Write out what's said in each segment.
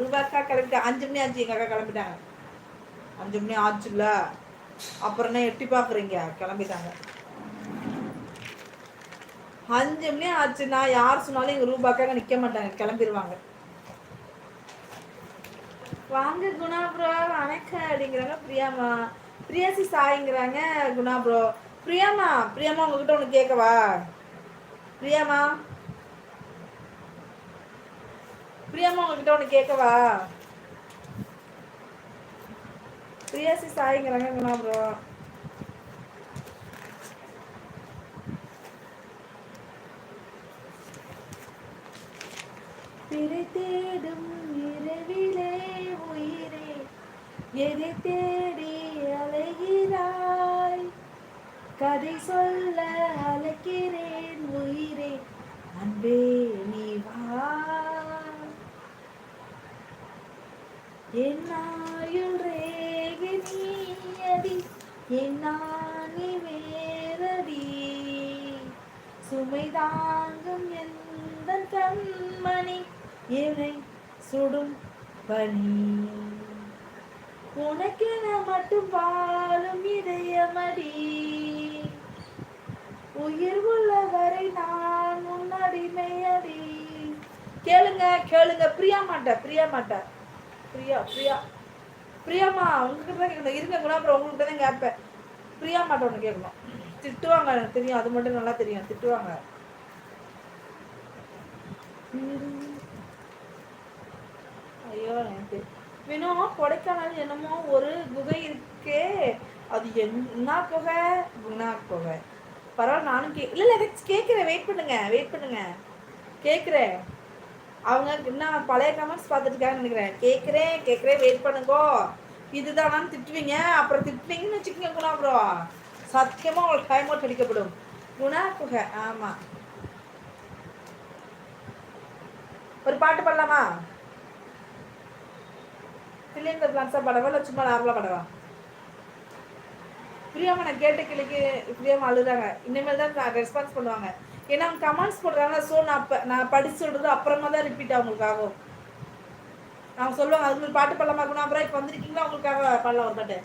ரூபாய்க்கா கிளம்பிட்டேன். 5 மணி ஆச்சு, எங்கள் அக்கா கிளம்பிட்டாங்க. 5 மணி ஆச்சுல்ல, அப்புறம் என்ன எட்டி பார்க்குறீங்க? கிளம்பிட்டாங்க. 5 மணி ஆச்சுன்னா யார் சொன்னாலும் எங்கள் ரூபாய்க்காக நிற்க மாட்டாங்க, கிளம்பிடுவாங்க. வாங்க குணா ப்ரோ வணக்கம் அப்படிங்கிறாங்க பிரியாமா. பிரியாசி சாய்ங்கிறாங்க குணா ப்ரோ. பிரியாமா உங்ககிட்ட ஒன்று கேட்கவா? பிரியாமா உங்ககிட்ட ஒன்று கேட்கவா? பிரியாசி சாய்ங்கிறாங்க குணா ப்ரோ. பிறை தேடும் இரவிலே உயிரே எதை தேடி அலைகிறாய், கதை சொல்ல அழைக்கிறேன் உயிரே அன்பே நீ வா, என்னாயுள் ரேகை நீயடி என்னானி வேரடி, சுமை தாங்கும் எந்த கண்மணி என்னை சுடும் பனி, உனக்கென மட்டும் வாழும் இதயமடி, உயிர் உள்ள வரை நான் முன்னடிமையடி. கேளுங்க பிரியா மாட்ட பிரியாமா உங்ககிட்ட தான் கேட்கணும். இருங்க கூட அப்புறம் உங்கள்கிட்ட தான் கேட்பேன். பிரியா மாட்ட ஒன்று கேட்கணும். திட்டுவாங்க, எனக்கு தெரியும், அது மட்டும் நல்லா தெரியும், திட்டுவாங்க. ஐயோ எனக்கு வேணும். கொடைக்கானல் என்னமோ ஒரு குகை இருக்கே, அது என்ன குகை? குணா குகை. பரவாயில்ல, நானும் இல்லை கேட்குறேன். வெயிட் பண்ணுங்க கேட்குறேன். அவங்க இன்னும் பழைய கமெண்ட்ஸ் பார்த்துட்டுக்கான்னு நினைக்கிறேன். கேட்குறேன் வெயிட் பண்ணுங்கோ. இதுதானான்னு திட்டுவீங்க, அப்புறம் திட்டுவீங்கன்னு வச்சுக்கோங்க குணா ப்ரோ. சத்தியமாக உங்களுக்கு டைம் அவுட் அடிக்கப்படும். குணா குகை, ஆமாம். ஒரு பாட்டு பாடலாமா? பிள்ளைங்க பிளான்ஸாக பாடவா இல்லை சும்மா நார்மலாக பாடவா? பிரியாமா நான் கேட்ட கிளிக்கு பிரியாமா அழுதாங்க. இனிமேல் தான் ரெஸ்பான்ஸ் பண்ணுவாங்க. ஏன்னா அவங்க கமெண்ட்ஸ் போடுறாங்க. ஸோ நான் படிச்சு சொல்கிறது அப்புறமா தான் ரிப்பீட் அவங்களுக்காகும். அவங்க சொல்லுவாங்க அதுக்கு ஒரு பாட்டு பாடலாமா குணா அப்புறம் இப்போ வந்திருக்கீங்களா, அவங்களுக்காக பாடலாம் ஒரு பாட்டு.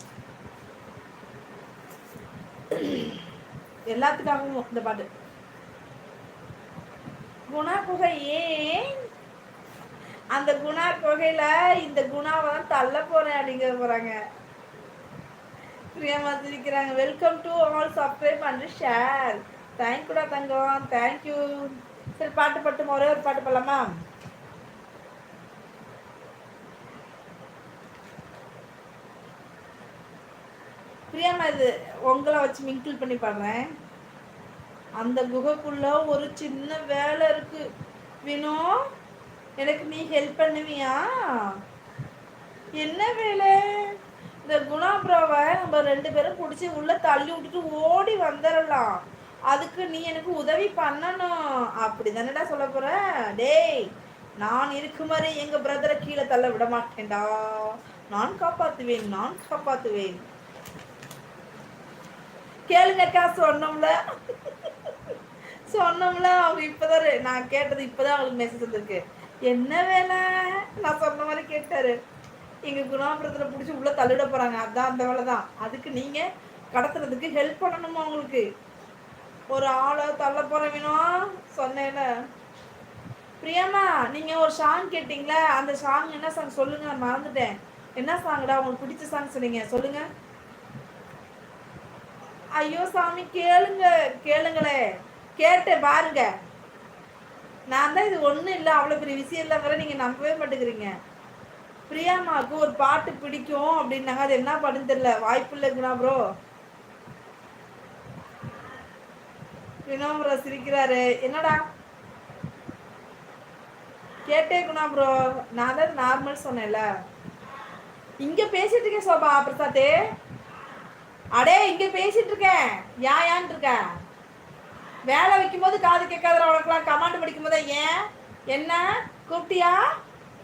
எல்லாத்துக்காகவும் இந்த பாட்டு. குணா குகை ஏன் அந்த குணா குகையில இந்த குணாவை தான் தள்ள போறேன் அப்படிங்கிற போறாங்க. பிரியாமா சிரிக்கிறாங்க. Welcome to all, subscribe and share. தேங்க்யூடா தங்கம், தேங்க்யூ. சரி பாட்டு ஒரே ஒரு பாட்டு பாடலாமா? பிரியாமா இது உங்களை வச்சு மிங்கிள் பண்ணி பாடுறேன். அந்த குகைக்குள்ள ஒரு சின்ன வேலை இருக்கு வினோ, எனக்கு நீ ஹெல்ப் பண்ணுவியா? என்ன வேலை? இந்த குணா ப்ரோவை நம்ம 2 பேரும் பிடிச்சி உள்ள தள்ளி விட்டுட்டு ஓடி வந்துடலாம். அதுக்கு நீ எனக்கு உதவி பண்ணணும். அப்படி தானடா சொல்ல போற? டேய், நான் இருக்கும் வரை எங்க பிரதரை கீழே தள்ள விட மாட்டேன்டா. நான் காப்பாத்துவேன். கேளுங்கக்கா, சொன்னோம்ல அவங்க இப்பதான் நான் கேட்டது இப்பதான் அவங்களுக்கு மெசேஜ் வந்திருக்கு. என்ன வேலை? நான் சொன்ன மாதிரி கேட்டாரு. எங்க குணாபுரத்துல பிடிச்சி உள்ள தள்ளிட போறாங்க. அதான் அந்த வேலை தான். அதுக்கு நீங்க கடத்துறதுக்கு ஹெல்ப் பண்ணணுமா? உங்களுக்கு ஒரு ஆளை தள்ள போறவனோ சொன்னேன்ல. பிரியமா நீங்க ஒரு சாங் கேட்டீங்களா? அந்த சாங் என்ன சாங் சொல்லுங்க, நான் மறந்துட்டேன். என்ன சாங்டா உங்களுக்கு பிடிச்ச சாங் சொன்னீங்க, சொல்லுங்க. ஐயோ சாமி, கேளுங்களே. கேட்டேன் பாருங்க. நான் தான் இது ஒன்றும் இல்லை, அவ்வளோ பெரிய விஷயம் இல்லைங்கிற நீங்கள் நம்பவே மாட்டேங்கிறீங்க. பிரியாமாவுக்கு ஒரு பாட்டு பிடிக்கும் அப்படின்னாங்க. அது என்ன பாட்டுன்னு தெரியல. வாய்ப்பு இல்லைங்கண்ணா ப்ரோ. வினோபுரோ சிரிக்கிறாரு. என்னடா கேட்டே குணா ப்ரோ? நான் தான் நார்மல் சொன்னேன்ல. இங்க பேசிட்டு இருக்கேன் சோபா பிரசாத்தே. அடே இங்க பேசிட்டு இருக்கேன். யான்னு இருக்க. வேலை வைக்கும் போது காது கேட்காத உனக்குலாம் கமாண்ட் படிக்கும் போதே ஏன் என்ன கூப்பிட்டியா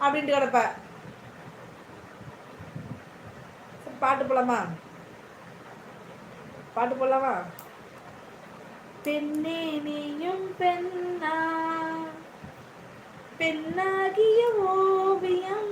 அப்படின்ட்டு கிடப்ப. பாட்டு போலாமா? பெண்ணே நீயும் பெண்ணா, பெண்ணாகிய ஓவியம்